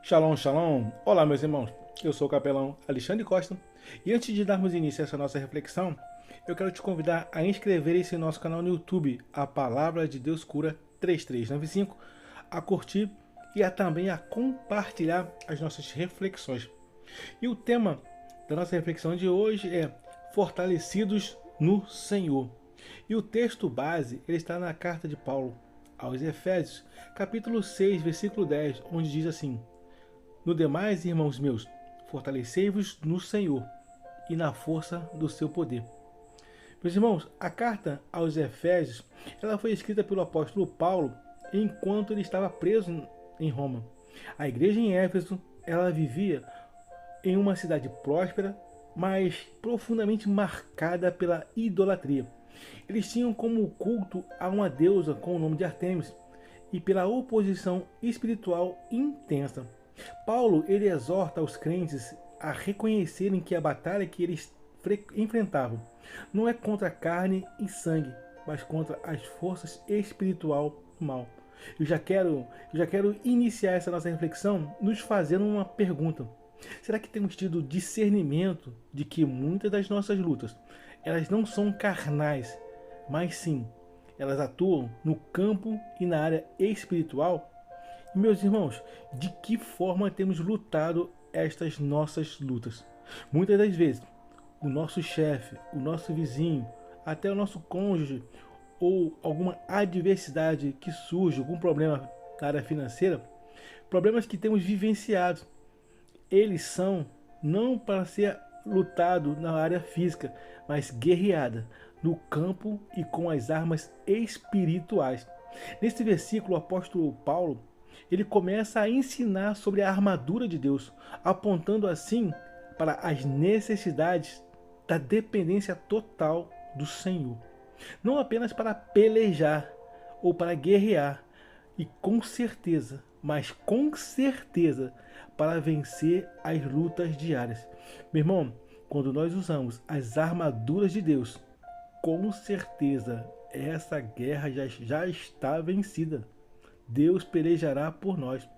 Shalom, shalom! Olá, meus irmãos. Eu sou o capelão Alexandre Costa e antes de darmos início a essa nossa reflexão, eu quero te convidar a inscrever-se em nosso canal no YouTube, A Palavra de Deus Cura 3395, a curtir e também a compartilhar as nossas reflexões. E o tema da nossa reflexão de hoje é Fortalecidos no Senhor. E o texto base ele está na carta de Paulo aos Efésios, capítulo 6, versículo 10, onde diz assim: No demais, irmãos meus, fortalecei-vos no Senhor e na força do seu poder. Meus irmãos, a carta aos Efésios ela foi escrita pelo apóstolo Paulo enquanto ele estava preso em Roma. A igreja em Éfeso ela vivia em uma cidade próspera, mas profundamente marcada pela idolatria. Eles tinham como culto a uma deusa com o nome de Artemis e pela oposição espiritual intensa. Paulo ele exorta os crentes a reconhecerem que a batalha que eles enfrentavam não é contra carne e sangue, mas contra as forças espiritual do mal. Eu já quero iniciar essa nossa reflexão nos fazendo uma pergunta. Será que temos tido discernimento de que muitas das nossas lutas elas não são carnais, mas sim, elas atuam no campo e na área espiritual? Meus irmãos, de que forma temos lutado estas nossas lutas? Muitas das vezes, o nosso chefe, o nosso vizinho, até o nosso cônjuge ou alguma adversidade que surge, algum problema na área financeira, problemas que temos vivenciado, eles são não para ser lutado na área física, mas guerreada no campo e com as armas espirituais. Nesse versículo, o apóstolo Paulo ele começa a ensinar sobre a armadura de Deus, apontando assim para as necessidades da dependência total do Senhor. Não apenas para pelejar ou para guerrear, e com certeza, mas com certeza, para vencer as lutas diárias. Meu irmão, quando nós usamos as armaduras de Deus, com certeza essa guerra já está vencida. Deus pelejará por nós.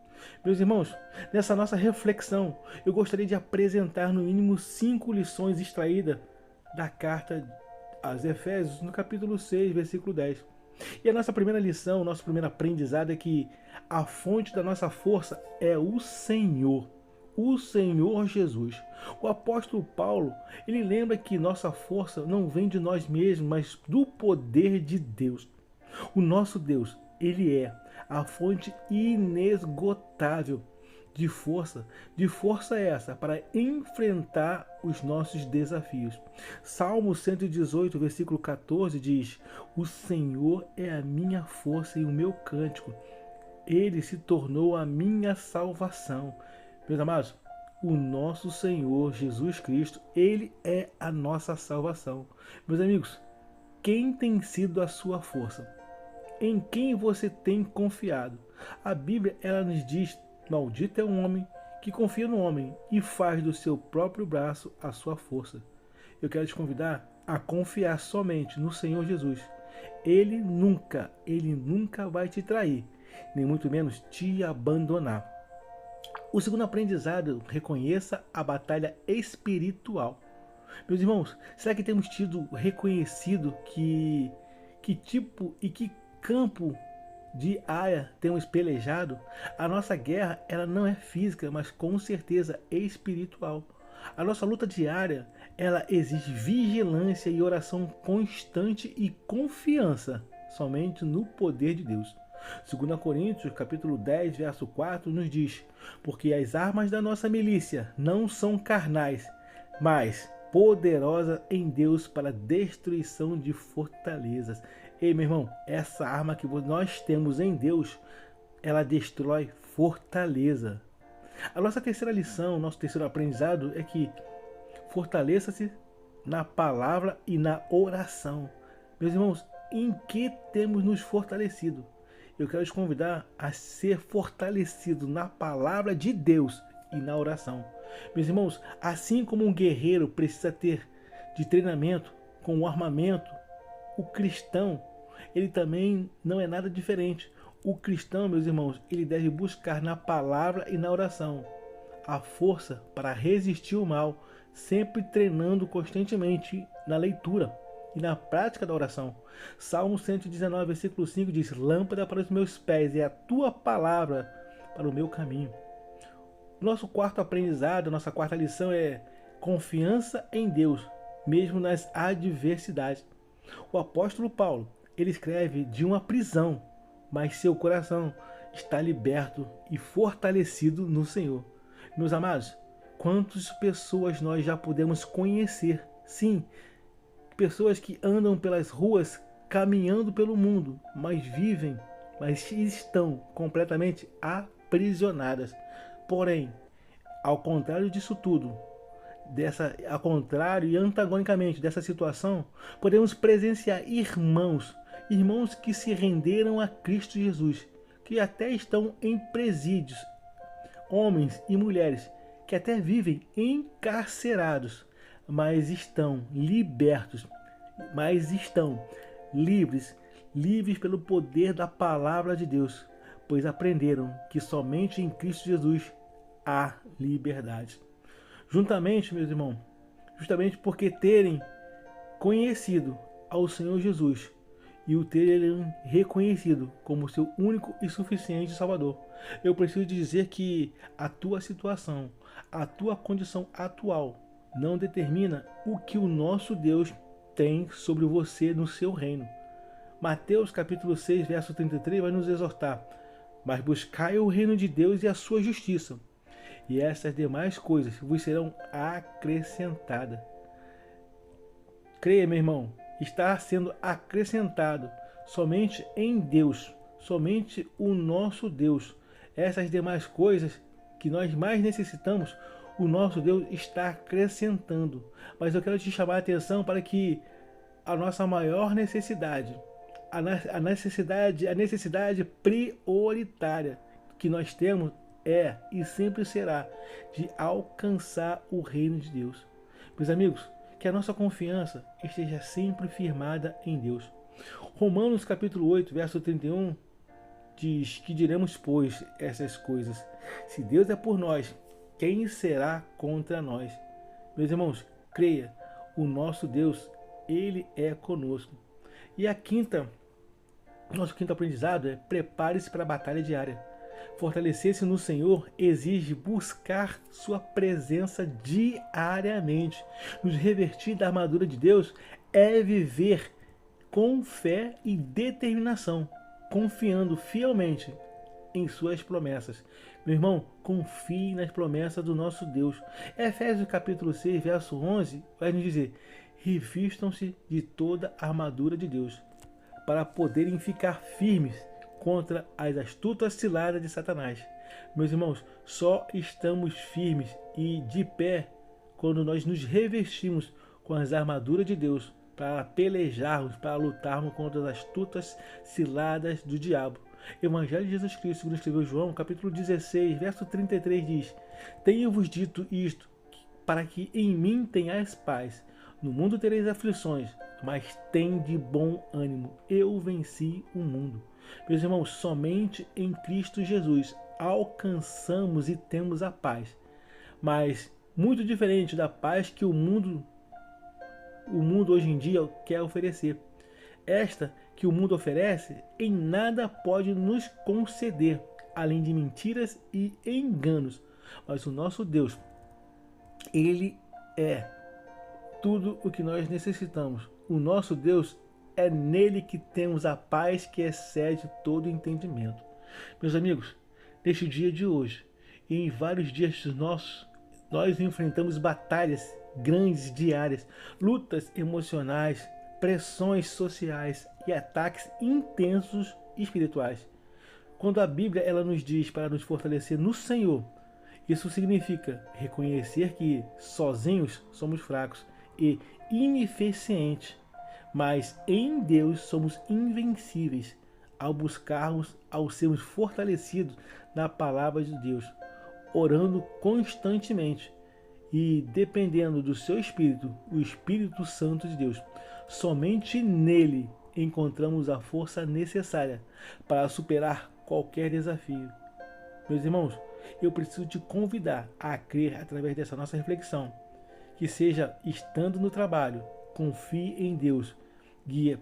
Meus irmãos, nessa nossa reflexão, eu gostaria de apresentar no mínimo 5 lições extraídas da carta aos Efésios, no capítulo 6, versículo 10. E a nossa primeira lição, o nosso primeiro aprendizado é que a fonte da nossa força é o Senhor Jesus. O apóstolo Paulo, ele lembra que nossa força não vem de nós mesmos, mas do poder de Deus. O nosso Deus, ele é a fonte inesgotável de força essa para enfrentar os nossos desafios. Salmo 118, versículo 14 diz: O Senhor é a minha força e o meu cântico. Ele se tornou a minha salvação. Meus amados, o nosso Senhor Jesus Cristo, ele é a nossa salvação. Meus amigos, quem tem sido a sua força? Em quem você tem confiado? A Bíblia ela nos diz: maldito é o homem que confia no homem e faz do seu próprio braço a sua força. Eu quero te convidar a confiar somente no Senhor Jesus. Ele nunca vai te trair, nem muito menos te abandonar. O segundo aprendizado, reconheça a batalha espiritual. Meus irmãos, será que temos tido reconhecido que tipo e que campo de área temos pelejado? A nossa guerra ela não é física, mas com certeza espiritual. A nossa luta diária ela exige vigilância e oração constante e confiança somente no poder de Deus. 2 Coríntios, capítulo 10, verso 4, nos diz: Porque as armas da nossa milícia não são carnais, mas poderosas em Deus para a destruição de fortalezas. Ei, meu irmão, essa arma que nós temos em Deus, ela destrói fortaleza. A nossa terceira lição, nosso terceiro aprendizado é que fortaleça-se na palavra e na oração. Meus irmãos, em que temos nos fortalecido? Eu quero te convidar a ser fortalecido na palavra de Deus e na oração. Meus irmãos, assim como um guerreiro precisa ter de treinamento com o armamento, o cristão, ele também não é nada diferente. O cristão, meus irmãos, ele deve buscar na palavra e na oração a força para resistir o mal, sempre treinando constantemente na leitura e na prática da oração. Salmo 119, versículo 5 diz: Lâmpada para os meus pés e a tua palavra para o meu caminho. Nosso quarto aprendizado, nossa quarta lição é confiança em Deus, mesmo nas adversidades. O apóstolo Paulo, ele escreve de uma prisão, mas seu coração está liberto e fortalecido no Senhor. Meus amados, quantas pessoas nós já podemos conhecer? Sim, pessoas que andam pelas ruas, caminhando pelo mundo, mas estão completamente aprisionadas. Porém, ao contrário disso tudo, ao contrário e antagonicamente dessa situação, podemos presenciar irmãos que se renderam a Cristo Jesus, que até estão em presídios, homens e mulheres que até vivem encarcerados, mas estão libertos, mas estão livres pelo poder da palavra de Deus, pois aprenderam que somente em Cristo Jesus há liberdade. Justamente, meus irmãos, justamente porque terem conhecido ao Senhor Jesus e o terem reconhecido como seu único e suficiente Salvador, eu preciso dizer que a tua situação, a tua condição atual, não determina o que o nosso Deus tem sobre você no seu reino. Mateus capítulo 6, verso 33 vai nos exortar: mas buscai o reino de Deus e a sua justiça, e essas demais coisas vos serão acrescentadas. Creia, meu irmão, está sendo acrescentado somente em Deus, somente o nosso Deus. Essas demais coisas que nós mais necessitamos, o nosso Deus está acrescentando. Mas eu quero te chamar a atenção para que a nossa maior necessidade, a necessidade prioritária que nós temos é e sempre será de alcançar o reino de Deus. Meus amigos, que a nossa confiança esteja sempre firmada em Deus. Romanos capítulo 8, verso 31 diz: que diremos, pois, essas coisas? Se Deus é por nós, quem será contra nós? Meus irmãos, creia, o nosso Deus, Ele é conosco. E nosso quinto aprendizado é: prepare-se para a batalha diária. Fortalecer-se no Senhor exige buscar sua presença diariamente. Nos revertir da armadura de Deus é viver com fé e determinação, confiando fielmente em suas promessas. Meu irmão, confie nas promessas do nosso Deus. Efésios capítulo 6, verso 11 vai nos dizer: revistam-se de toda a armadura de Deus, para poderem ficar firmes contra as astutas ciladas de Satanás. Meus irmãos, só estamos firmes e de pé quando nós nos revestimos com as armaduras de Deus para pelejarmos, para lutarmos contra as astutas ciladas do diabo. Evangelho de Jesus Cristo, segundo escreveu João, capítulo 16, verso 33 diz: tenho-vos dito isto, para que em mim tenhais paz. No mundo tereis aflições, mas tende bom ânimo. Eu venci o mundo. Meus irmãos, somente em Cristo Jesus alcançamos e temos a paz. Mas muito diferente da paz que o mundo hoje em dia quer oferecer. Esta que o mundo oferece em nada pode nos conceder, além de mentiras e enganos. Mas o nosso Deus, Ele é tudo o que nós necessitamos. O nosso Deus, é nele que temos a paz que excede todo entendimento. Meus amigos, neste dia de hoje e em vários dias nossos, nós enfrentamos batalhas grandes diárias, lutas emocionais, pressões sociais e ataques intensos espirituais. Quando a Bíblia ela nos diz para nos fortalecer no Senhor, isso significa reconhecer que sozinhos somos fracos e ineficientes, mas em Deus somos invencíveis ao sermos fortalecidos na palavra de Deus, orando constantemente e dependendo do seu Espírito, o Espírito Santo de Deus. Somente nele encontramos a força necessária para superar qualquer desafio. Meus irmãos, eu preciso te convidar a crer através dessa nossa reflexão, que seja estando no trabalho, confie em Deus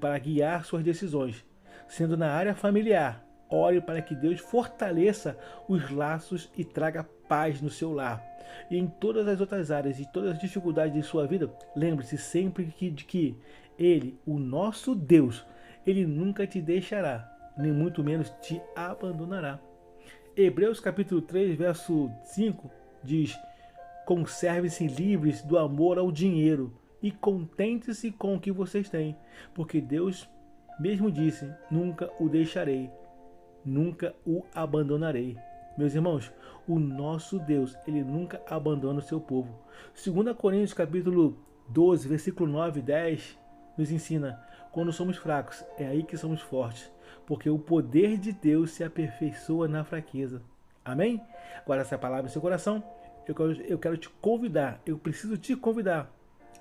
para guiar suas decisões. Sendo na área familiar, ore para que Deus fortaleça os laços e traga paz no seu lar. E em todas as outras áreas e todas as dificuldades de sua vida, lembre-se sempre de que Ele, o nosso Deus, Ele nunca te deixará, nem muito menos te abandonará. Hebreus capítulo 3, verso 5 diz: conserve-se livres do amor ao dinheiro e contente-se com o que vocês têm, porque Deus mesmo disse: nunca o deixarei, nunca o abandonarei. Meus irmãos, o nosso Deus, ele nunca abandona o seu povo. 2 Coríntios capítulo 12, versículo 9 e 10 nos ensina: quando somos fracos, é aí que somos fortes, porque o poder de Deus se aperfeiçoa na fraqueza. Amém? Agora essa palavra em seu coração, eu quero te convidar, eu preciso te convidar,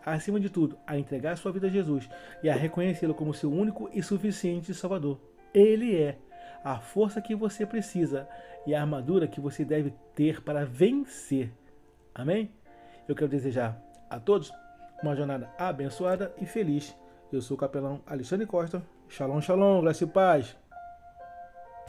acima de tudo, a entregar a sua vida a Jesus e a reconhecê-lo como seu único e suficiente Salvador. Ele é a força que você precisa e a armadura que você deve ter para vencer. Amém? Eu quero desejar a todos uma jornada abençoada e feliz. Eu sou o capelão Alexandre Costa. Shalom, shalom, graça e paz.